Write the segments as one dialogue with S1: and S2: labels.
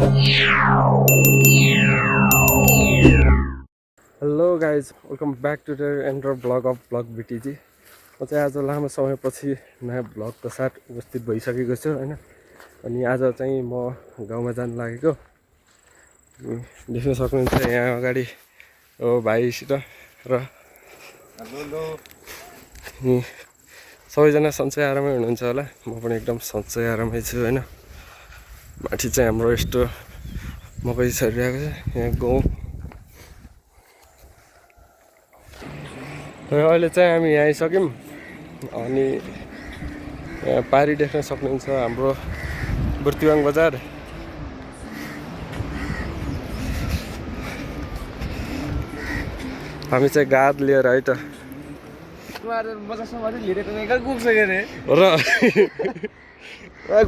S1: Hello guys, welcome back to the another vlog of vlog BTG. म चाहिँ आज लामो समयपछि नयाँ ब्लगको साथ उपस्थित भइसकेको छु होइन। अनि आज चाहिँ म गाउँमा जानु लागेको। देख्न सक्नुहुन्छ यहाँ अगाडि हो भाइसित र सबैजना सन्चै आरामै हुनुहुन्छ होला। म पनि एकदम सन्चै आरामै छु होइन। माथि चाहिँ हाम्रो यस्तो मकै छरिरहेको छ यहाँ गाउँ। अहिले चाहिँ हामी यहाँ आइसक्यौँ। अनि यहाँ पारी देख्न सक्नुहुन्छ हाम्रो बुर्तिवाङ बजार। हामी चाहिँ गाद लिएर है त ल है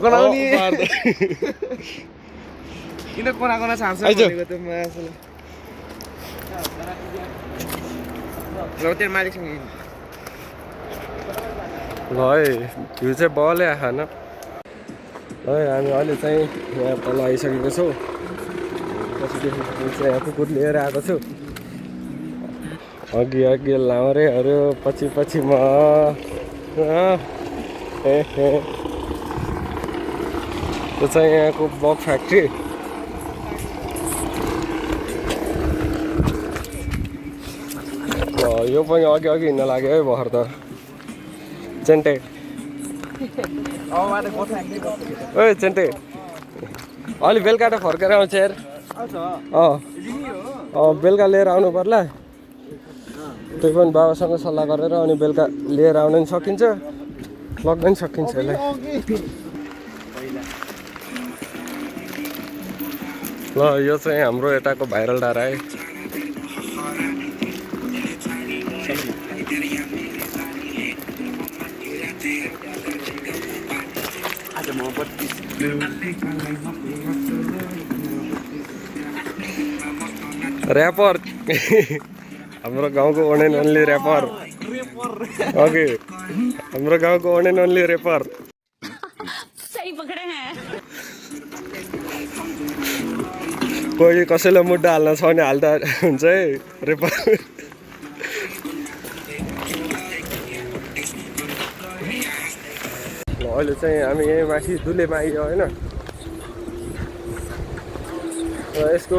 S1: भ्यू चाहिँ बलै आएन है। हामी अहिले चाहिँ यहाँ तल आइसकेको छौँ। पछिदेखि यहाँ कुकुर लिएर आएको छु। अघि अघि लाउरेहरू पछि पछि म त्यो चाहिँ यहाँको बग फ्याक्ट्री। यो पनि अघि अघि हिँड्न लाग्यो है भर्खर त चेन्टे। ओइ चेन्टे अलि बेलुका त फर्केर आउँछ यार। बेलुका लिएर आउनु पर्ला। त्यही पनि बाबासँग सल्लाह गरेर अनि बेलुका लिएर आउन पनि सकिन्छ, लग्न पनि सकिन्छ यसलाई। ल यो चाहिँ हाम्रो यताको भाइरल डाँडा है। ऱ्यापर हाम्रो गाउँको one and only rapper. Okay हाम्रो गाउँको वान एन्ड ओन्ली ऱ्यापर।
S2: सही पकड़े हैं।
S1: कोही कसैलाई मुद्दा हाल्न छ भने हाल्दा हुन्छ है ऱ्यापर। अहिले चाहिँ हामी यहीँ माथि दुलेमा आइयो होइन। यसको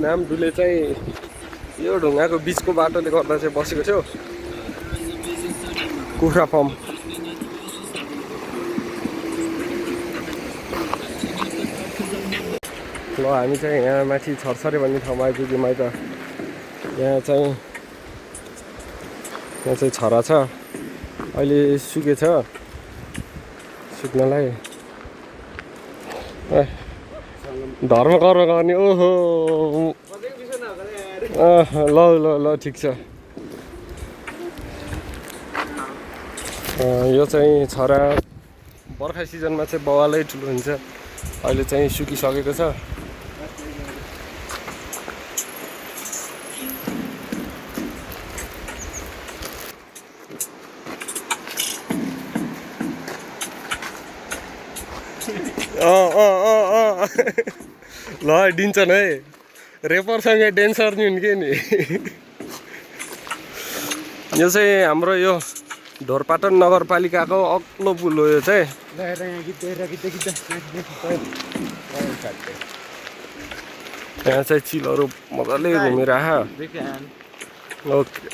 S1: नाम दुले चाहिँ यो ढुङ्गाको बिचको बाटोले गर्दा चाहिँ बसेको थियो। कुखुरा फर्म। ल हामी चाहिँ यहाँ माथि छरछरे भन्ने ठाउँमा आइपुग्यौँ है त। यहाँ चाहिँ छरा छ, अहिले सुकेछ सुक्नलाई। धर्म कर्म गर्ने ओहो ल ल ल ठिक छ। यो चाहिँ छरा बर्खा सिजनमा चाहिँ बवालै ठुलो हुन्छ। अहिले चाहिँ सुकिसकेको छ। ल दिन्छन् है रेपरसँग डेन्सर नि हुन् कि नि। यो चाहिँ हाम्रो यो ढोरपाटन नगरपालिकाको अग्लो पुल हो यो चाहिँ। यहाँ चाहिँ चिलहरू मजाले घुमिरह। ओके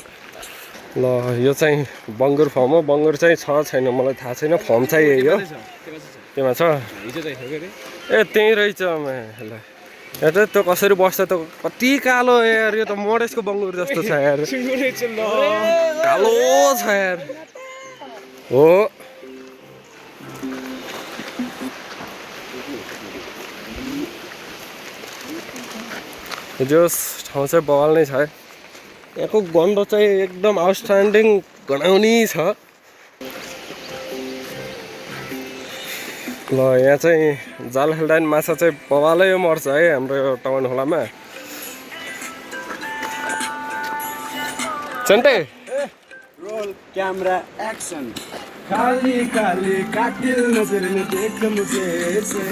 S1: ल यो चाहिँ बङ्गुर फर्म हो। बङ्गुर चाहिँ छ छैन मलाई थाहा छैन, फर्म चाहिँ यही हो। त्यहाँ छ ए त्यहीँ रहेछ। ल यहाँ त त्यो कसरी बस्छ त, कति कालो यार। यो त मधेसको बङ्गुर जस्तो छ यार, कालो छ यार। हो जो ठाउँ चाहिँ बवाल नै छ है। यहाँको गन्ध चाहिँ एकदम आउटस्ट्यान्डिङ गनाउने छ। ल यहाँ चाहिँ जाल खेल्दा माछा चाहिँ बवालै मर्छ है हाम्रो यो टाउन खोलामा। चन्टे
S3: roll camera action. Kali Kali कातिल नजर ने देख मुझे से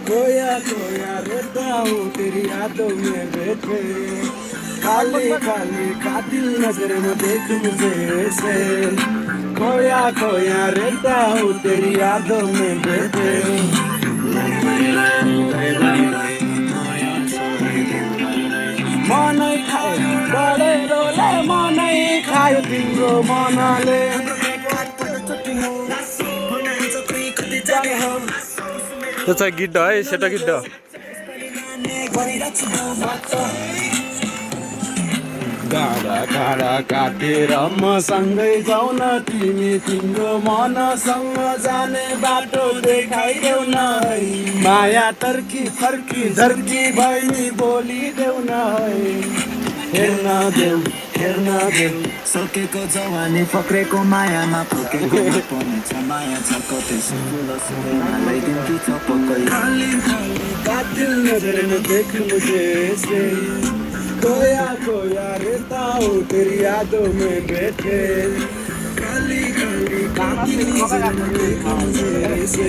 S3: खोया खोया रहता हूँ तेरी यादों में बैठे खाली खाली कातिल नजर में देख मुझे ऐसे खोया खोया रहता हूँ तेरी यादों में बैठे मनै खायो बडे रोले मनै खायो तिम्रो मनले
S1: त्यो चाहिँ गिड्ड है सेतो गिड्ड
S3: गाडा गाडा काटेर मसँगै जाऊ न तिमी तिम्रो मनसँग जाने बाटो देखाइदेऊ न है माया तर्की फर्की झर्की बहिनी बोलिदेऊ न है हेर्न देऊ
S4: सकेको जवानी फक्रेको मायामा फुकेको पनि छ माया छ कतै सुलो सुनेलाई दिनकी छ पक्कै
S3: खाली खाली कातिल नजर में देख मुझे ऐसे खोया खोया रहता हूँ तेरी यादों में बैठे खाली खाली कातिल नजर में देख मुझे ऐसे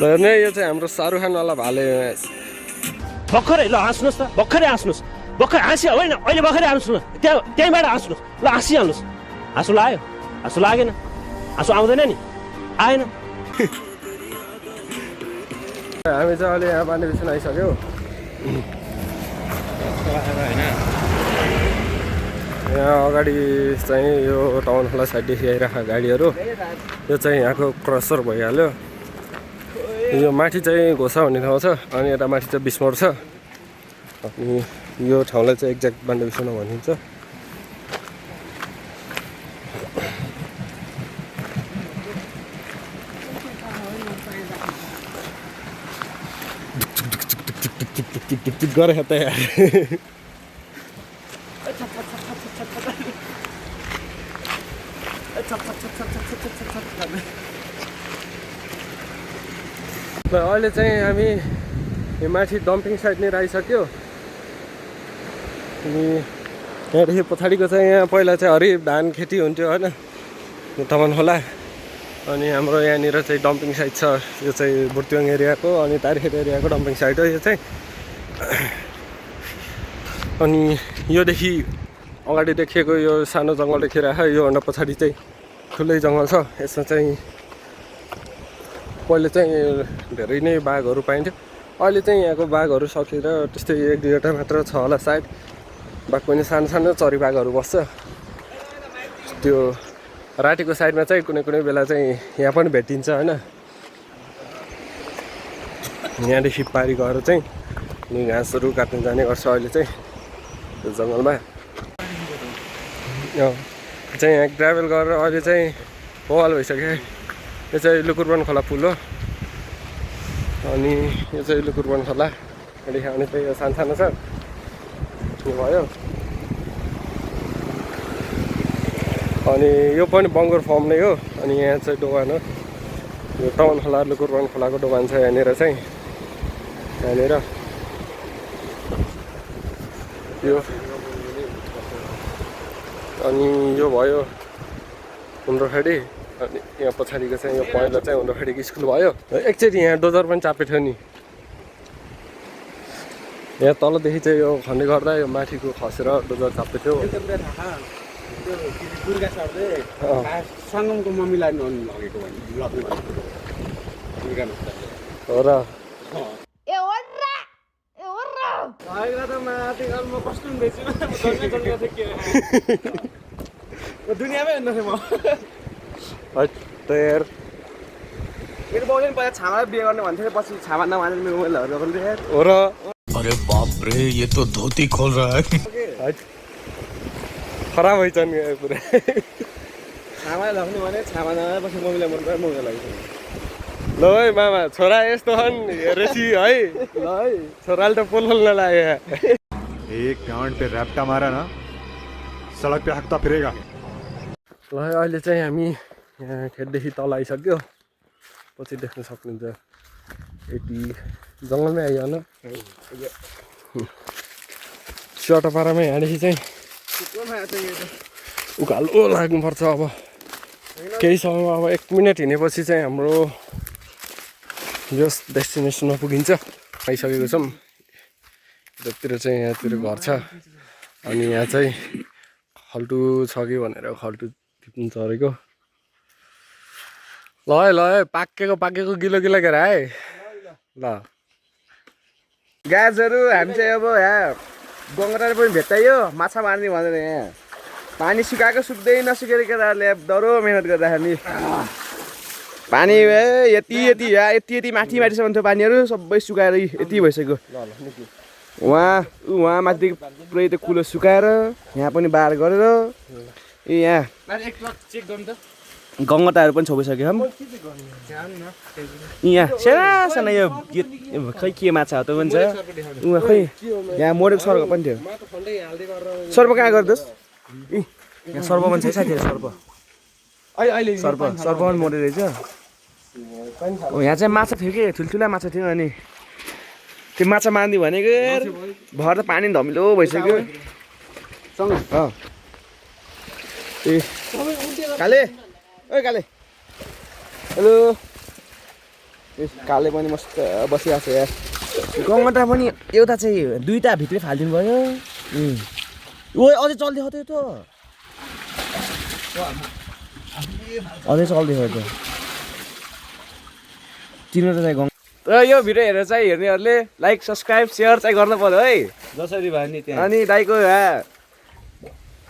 S1: हेर्ने यो चाहिँ हाम्रो शाहरुख खानवाला भाले
S5: भर्खरै ल हाँस्नुहोस् त भर्खरै हाँस्नुहोस् भर्खर हाँस्यो होइन अहिले भर्खरै हाँस्नु त्यहीँबाट हाँस्नुहोस् ल हाँसिहाल्नुहोस् हाँसो लाग्यो हाँसो लागेन हाँसो आउँदैन नि आएन
S1: हामी चाहिँ अहिले यहाँ बाँधे बिचमा आइसक्यो यहाँ अगाडि चाहिँ यो टाउन खोला साइडदेखि आइरहेको गाडीहरू यो चाहिँ यहाँको क्रसर भइहाल्यो यो माथि चाहिँ घोसा भन्ने ठाउँ छ अनि यता माथि चाहिँ बिस्मोर छ अनि यो ठाउँलाई चाहिँ एक्ज्याक्ट बान्डे बिस्मोर भनिन्छ गरे त यार अहिले चाहिँ हामी यो माथि डम्पिङ साइडनिर आइसक्यो अनि यहाँदेखि पछाडिको चाहिँ यहाँ पहिला चाहिँ हरियो धान खेती हुन्थ्यो होइन तमान खोला अनि हाम्रो यहाँनिर चाहिँ डम्पिङ साइट छ यो चाहिँ बुर्तिवाङ एरियाको अनि तारिखेत एरियाको डम्पिङ साइट हो यो चाहिँ अनि योदेखि अगाडि देखिएको यो सानो जङ्गल देखिरहेको योभन्दा पछाडि चाहिँ ठुलै जङ्गल छ यसमा चाहिँ पहिले चाहिँ धेरै नै बाघहरू पाइन्थ्यो अहिले चाहिँ यहाँको बाघहरू सकेर त्यस्तै एक दुईवटा मात्र छ होला सायद बाघ पनि सानो सानो चरी बाघहरू बस्छ त्यो रातिको साइडमा चाहिँ कुनै कुनै बेला चाहिँ यहाँ पनि भेटिन्छ होइन यहाँदेखि पारी गएर चाहिँ अनि घाँसहरू काट्नु जाने गर्छ अहिले चाहिँ त्यो जङ्गलमा चाहिँ यहाँ ट्राभल गरेर अहिले चाहिँ बवाल भइसक्यो यो चाहिँ लुकुरवन खोला पुल हो अनि यो चाहिँ लुकुरवन खोला यहाँदेखि आउने चाहिँ यो सानो सानो छ यो भयो अनि यो पनि बङ्गुर फर्म नै हो अनि यहाँ चाहिँ दोकान हो यो टाउन खोला लुकुरवन खोलाको दोकान छ यहाँनिर चाहिँ यहाँनिर यो अनि यो भयो हुन्द्रोखेडी अनि यहाँ पछाडिको चाहिँ यो पहिला चाहिँ हुन्द्रोखेडीको स्कुल भयो एकचोटि यहाँ डोजर पनि चापेको थियो नि यहाँ तलदेखि चाहिँ यो खन्ने गर्दा यो माथिको खसेर डोजर चापेको थियो
S3: सङ्गमको मम्मीलाई लगेको
S1: हो र
S3: दुनियाँमै हेर्नु थिएँ म
S1: तयार
S3: मेरो बाउले पहिला छामालाई बिहे गर्ने भन्थ्यो पछि छामा नमानेर मेरो मोबाइलहरू पनि
S1: हो र
S4: अरे बाप रे ये तो धोती खोल रहा है
S1: खराब भइछ नि पुरा
S3: छामालाई लग्ने भने छामा नमानेपछि मम्मीलाई मन पऱ्यो मोबाइल लगेको
S1: ल है मामा छोरा यस्तो छन् हेरेसी है ल है छोराले त पोल खोल्न लाग्यो
S6: एक डाँड पे रैप्टा मारा ना सडक पे हक्ता फिरेगा
S1: ल अहिले चाहिँ हामी यहाँ खेतदेखि तल आइसक्यो पछि देख्न सक्नुहुन्छ यति जङ्गलमै आइहाल्न चटपारामा यहाँदेखि चाहिँ उकालो लाग्नुपर्छ अब केही समयमा अब 1 मिनट हिँडेपछि चाहिँ हाम्रो यस डेस्टिनेसनमा पुगिन्छ आइसकेको छौँ यतातिर चाहिँ यहाँतिर घर छ अनि यहाँ चाहिँ खल्टु छ कि भनेर खल्टु टिप्नु चढेको ल है पाकेको गिलो घेर है ल
S3: गाजहरू हामी चाहिँ अब यहाँ गङ्गटार पनि भेट्टायो माछा मार्ने भनेर यहाँ पानी सुकाएको सुक्दै नसुकेर केटाहरूले डह्रो मेहनत गरिरहेको नि पानी यति माथिसम्म थियो पानीहरू सबै सुकाएर यति भइसक्यो वहाँ माथिदेखि पुरै त्यो कुलो सुकाएर यहाँ पनि बार गरेर यहाँ गङ्गटाहरू पनि छोपिसक्यो यहाँ सानो यो खै के माछा हो त भन्छ उहाँ खै यहाँ मोडेको सर्प पनि थियो सर्प कहाँ गरिदियोस् यहाँ सर्प पनि छ साथीहरू सर्प पनि मोडे रहेछ यहाँ चाहिँ माछा थियो कि ठुल्ठुला माछा थियो अनि त्यो माछा मार्ने भनेको भर त पानी धमिलो भइसक्यो ए काले ओइ काले हेलो काले पनि मस्त बसिरहेको छ यार गङ्गटा पनि एउटा चाहिँ दुईवटा भित्रै फालिदिनु भयो ओ अझै चल्दै थियो त अझै चल्दै थियो त तिनीहरू चाहिँ र यो भिडियो हेरेर चाहिँ हेर्नेहरूले लाइक सब्सक्राइब सेयर चाहिँ गर्नु पर्यो है
S5: जसरी भयो नि त्यहाँ
S3: अनि दाइको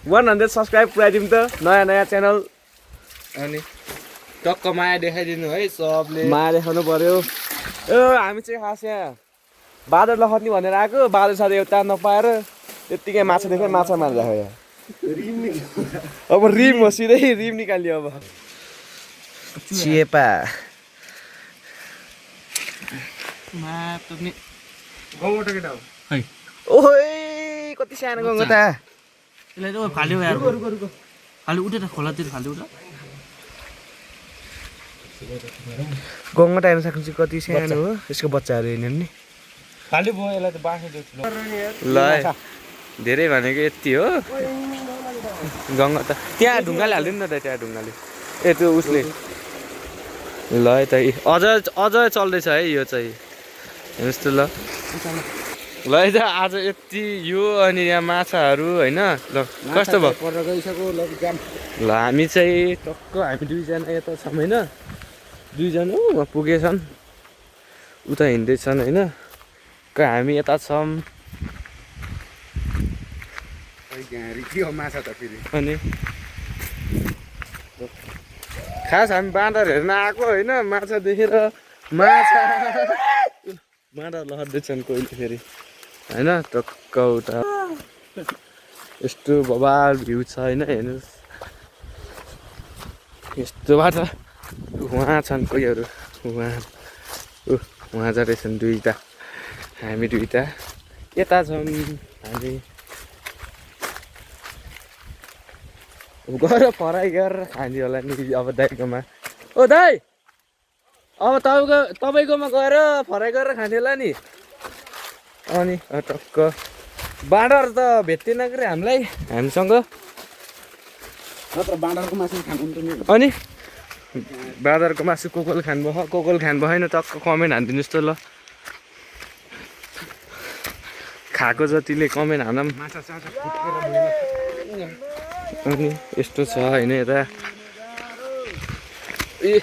S3: 100 सब्सक्राइब पुऱ्याइदिउँ त नयाँ च्यानल
S5: अनि टक्क माया देखाइदिनु है सबले
S3: माया देखाउनु पर्यो हामी चाहिँ खास यहाँ बाँदर लखट्ने भनेर आएको बाँदर साथी एउटा नपाएर त्यत्तिकै माछा देख्यो माछा मारिरहेको यहाँ अब रिम हो सिधै रिम निकाल्यो अब चेपा ओहे कति सानो गङ्गटा
S5: फाल्यो यार फाल्यो उठे त खोलातिर फाल्यो उठ
S3: गङ्गटा हेर्न सक्नुहुन्छ कति सानो हो यसको बच्चाहरू हेर्ने नि
S5: फाल्यो भयो यसलाई त बाँसै
S3: ल धेरै भनेको यति हो गङ्गटा त्यहाँ ढुङ्गाले हाल्दिनु न त त्यहाँ ढुङ्गाले ए त्यो उसले ल है त अझ चल्दैछ है यो चाहिँ हेर्नुहोस् त ल ल है त आज यति यो अनि यहाँ माछाहरू होइन ल कस्तो भयो ल हामी चाहिँ टक्क हामी दुईजना यता छौँ होइन दुईजना उहाँ पुगेछन् उता हिँड्दैछन् होइन हामी यता छौँ अनि खास हामी बाँदर हेर्न आएको होइन माछा देखेर बाँदर लहर्दैछन् कोहीले फेरि होइन टक्क उता यस्तो बबाल भ्यू छ होइन हेर्नुहोस् यस्तोबाट उहाँ छन् कोहीहरू उहाँ जाँदैछन् दुईवटा हामी दुईवटा यता छौँ हामी गएर फराइ गरेर खाने होला नि अब दाइकोमा ओ दाइ अब तपाईँकोमा गएर फराइ गरेर खाने होला नि अनि टक्क बाँदर त भेट्दैन के हामीलाई हामीसँग अनि बाँदरको मासु कोकोल खानुभयो खानु भएन टक्क कमेन्ट हानिदिनुहोस् त ल खाएको जतिले कमेन्ट हानौँ अनि यस्तो छ होइन यता ए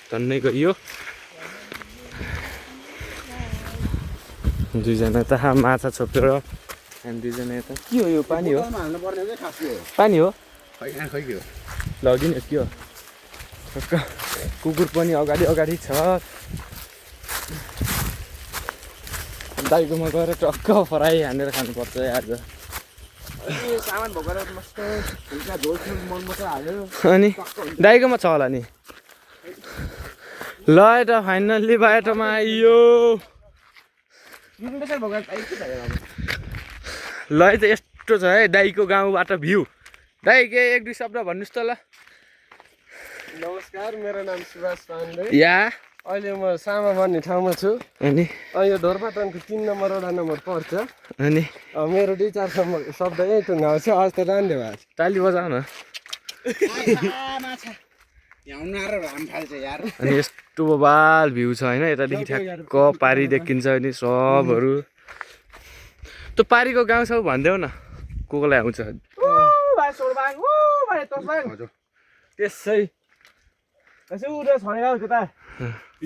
S3: धन्नै गयो दुईजना त माछा छोपेर हामी दुईजना यता के हो यो पानी हो पानी हो लगिन के हो कुकुर पनि अगाडि छ दाइकोमा गएर टक्क फराइ हानेर खानुपर्छ आज सामान भोगेर मस्त झोल हाल्यो अनि दाइकोमा छ होला नि ल त फाइनल्ली बाटोमा आइयो ल है त यस्तो छ है दाइको गाउँबाट भ्यू दाइ के एक दुई शब्द भन्नुहोस् त ल
S1: नमस्कार मेरो नाम सुभाष पाण्डे
S3: या
S1: अहिले म सामा भन्ने ठाउँमा छु
S3: अनि
S1: यो ढोरपाटनको 3 नम्बर वडा नम्बर पर्छ
S3: अनि
S1: मेरो 2-4 शब्द यही टुङ्गाउँछ आज त धन्यवाद
S3: ताली बजाउ न
S7: अनि यस्तो बबाल भ्यू छ होइन यतादेखि ठ्याक्क पारी देखिन्छ अनि सबहरू त्यो पारीको गाउँ सब भन्देऊ न को कोलाई आउँछ
S1: त्यसै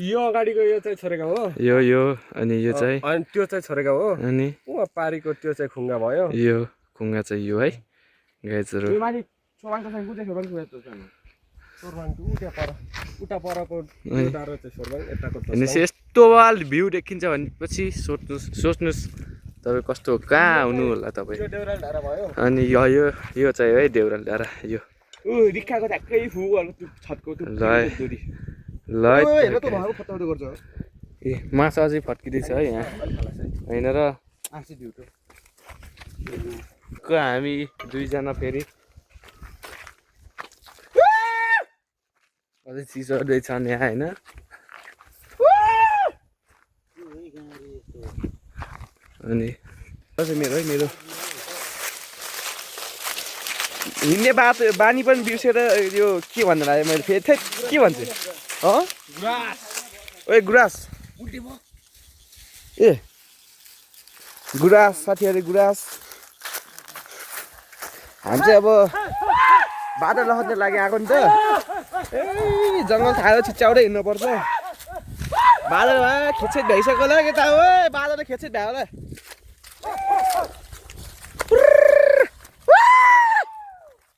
S1: यो अगाडिको यो चाहिँ छोरेका हो
S7: यो अनि यो चाहिँ
S1: अनि त्यो चाहिँ छोरेका हो
S7: अनि
S1: ऊ पारीको त्यो चाहिँ खुङ्गा भयो
S7: यो खुङ्गा चाहिँ यो है गाइजहरू
S1: उता परको त्यो डाँडो चाहिँ सोरबाङ यताको
S7: अनि यस्तो बबाल भ्यू देखिन्छ भनेपछि सोच्नुहोस् तपाईँ कस्तो कहाँ आउनु होला तपाईँ
S1: त्यो देउराली डाँडा भयो
S7: अनि यो चाहिँ है देउराली डाँडा यो
S1: रिक्खाको ठ्याक्कै फुवाको त्यो छतको
S7: ल ल ए माछा अझै फर्किँदैछ है यहाँ होइन र हामी दुईजना फेरि अझै चिसो छन् यहाँ होइन अनि मेरो है मेरो हिँड्ने बानी पनि बिर्सेर यो के भन्नु लाग्यो मैले फेरि के भन्छु ओए गुराँस ए गुराँस साथीहरू गुराँस हामी चाहिँ अब बाटो लखट्ने लागि आएको नि त ए जङ्गल थाहा छिच्याउँदै हिँड्नुपर्छ बादलमा खेचेट भइसक्यो होला केटा हो बादल खेचेट भयो होला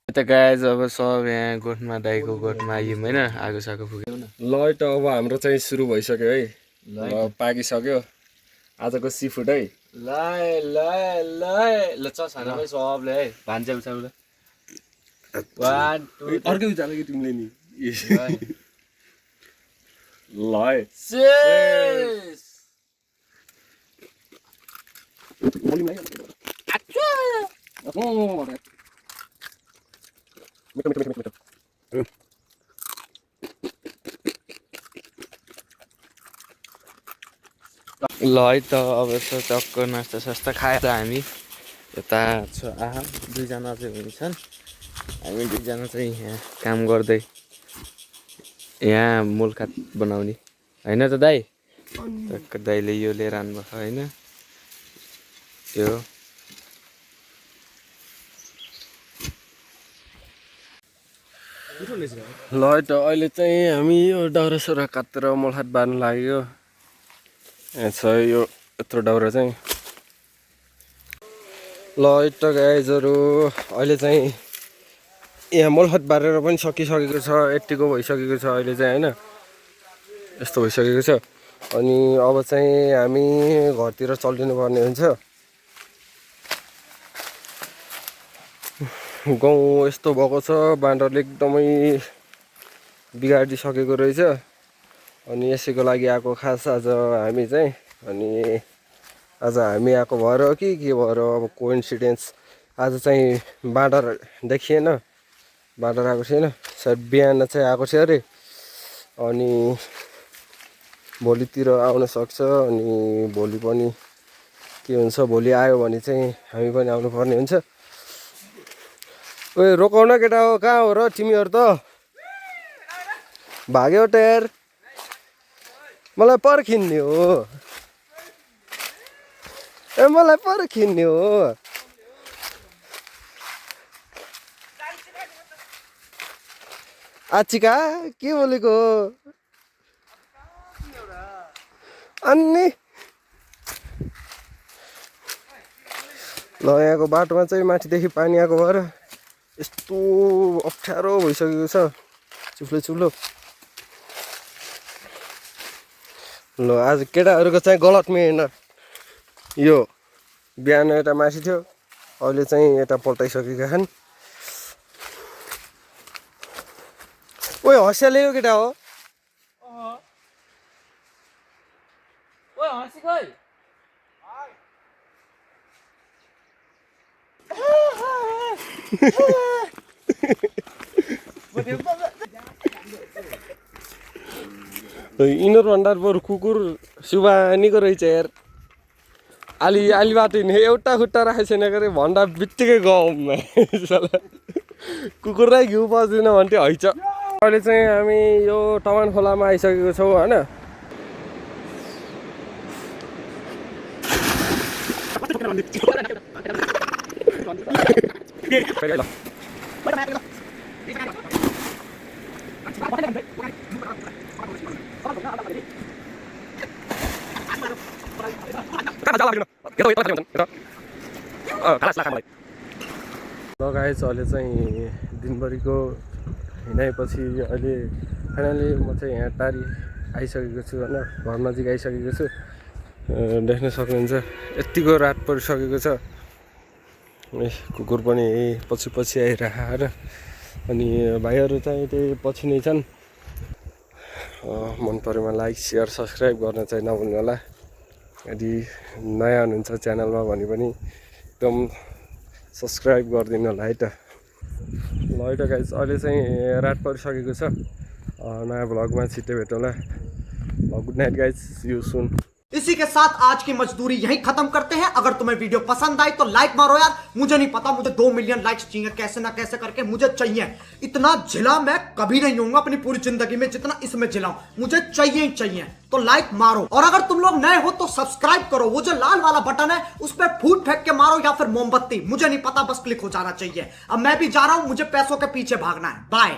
S7: यता गाइज अब सब यहाँ गोठमा दाइको गोठमा आयौँ होइन आगो सागो फुक्यौँ न
S1: ल त अब हाम्रो चाहिँ सुरु भइसक्यो है ल पाकिसक्यो आजको सी फुड है
S7: ल ल ल ल चसानामै सबले है भान्जा उचाउला 1 2
S1: अर्कै उचाल्यो कि तिमीले नि ल है
S7: ल है त अब यसो टक्क नास्ता सास्ता खाएर हामी यता छ आहा दुईजना चाहिँ हुन्छन् हामी दुईजना चाहिँ यहाँ काम गर्दै यहाँ मुलखात बनाउने होइन त दाइ टक्क दाइले यो लिएर आउनुभएको होइन यो
S1: ल त अहिले चाहिँ हामी यो दाउरा सुरा काटेर मुलखात बार्नु लाग्यो यहाँ छ यो यत्रो दाउरा चाहिँ ल त गाइजहरू अहिले चाहिँ यहाँ मुलखात बारेर पनि सकिसकेको छ यत्तिको भइसकेको छ अहिले चाहिँ होइन यस्तो भइसकेको छ अनि अब चाहिँ हामी घरतिर चल्दिनु पर्ने हुन्छ गाउँ यस्तो भएको छ बाँदरले एकदमै बिगारिदिसकेको रहेछ अनि यसैको लागि आएको खास आज हामी चाहिँ अनि आज हामी आएको भएर हो कि के भएर अब कोइन्सिडेन्स आज चाहिँ बाँदर देखिएन बाँदर आएको छैन सायद बिहान चाहिँ आएको थियो अरे अनि भोलितिर आउन सक्छ अनि भोलि पनि के हुन्छ भोलि आयो भने चाहिँ हामी पनि आउनुपर्ने हुन्छ ओए रोकाउन केटा हो कहाँ हो र तिमीहरू त भाग्यो टेर मलाई पर्खिन्ने हो ए मलाई पर्खिन्ने हो आचिका के बोलेको हो अनि ल यहाँको बाटोमा चाहिँ माथिदेखि पानी आएको भएर यस्तो अप्ठ्यारो भइसकेको छ चुफ्लो चुफ्लो ल आज केटाहरूको चाहिँ गलत मेन यो बिहान यता माथि थियो अहिले चाहिँ यता पल्टाइसकेका छन् ओए हँसियाले हो केटा हो यिनीहरू भन्दा बरु कुकुर सुबानीको रहेछ यार आलीबाट हिँड्ने एउटा खुट्टा राखेको छैन गरे भन्दा बित्तिकै गाउँमा कुकुरलाई घिउ पस्दैन भन्थ्यो हैछ अहिले चाहिँ हामी यो तमान खोलामा आइसकेको छौँ होइन। ल गाइस, अहिले चाहिँ दिनभरिको हिँडाइपछि अहिले फाइनली म चाहिँ यहाँ टारी आइसकेको छु होइन, घर नजिक आइसकेको छु। देख्न सक्नुहुन्छ यत्तिको रात परिसकेको छ। कुकुर पनि पछि पछि आइरह होइन। अनि भाइहरू चाहिँ त्यही पछि नै छन्। मन परेमा लाइक सेयर सब्सक्राइब गर्न चाहिँ नभुल्नु होला। यदि नयाँ हुनुहुन्छ च्यानलमा भने पनि एकदम सब्सक्राइब गरिदिनु होला है त। ल है त गाइस, अहिले चाहिँ रात परिसकेको छ। नयाँ भ्लगमा छिट्टै भेटौँला। Good night guys, see you soon.
S8: इसी के साथ आज की मजदूरी यहीं खत्म करते हैं। अगर तुम्हें वीडियो पसंद आई तो लाइक मारो यार। मुझे नहीं पता, मुझे 2 मिलियन लाइक्स चाहिए, कैसे ना कैसे करके मुझे चाहिए। इतना झिला मैं कभी नहीं होऊंगा अपनी पूरी जिंदगी में जितना इसमें झिलाऊं। मुझे चाहिए ही चाहिए, तो लाइक मारो। और अगर तुम लोग नए हो तो सब्सक्राइब करो। वो जो लाल वाला बटन है उस पर फूट फेंक के मारो या फिर मोमबत्ती, मुझे नहीं पता, बस क्लिक हो जाना चाहिए। अब मैं भी जा रहा हूं, मुझे पैसों के पीछे भागना है। बाय।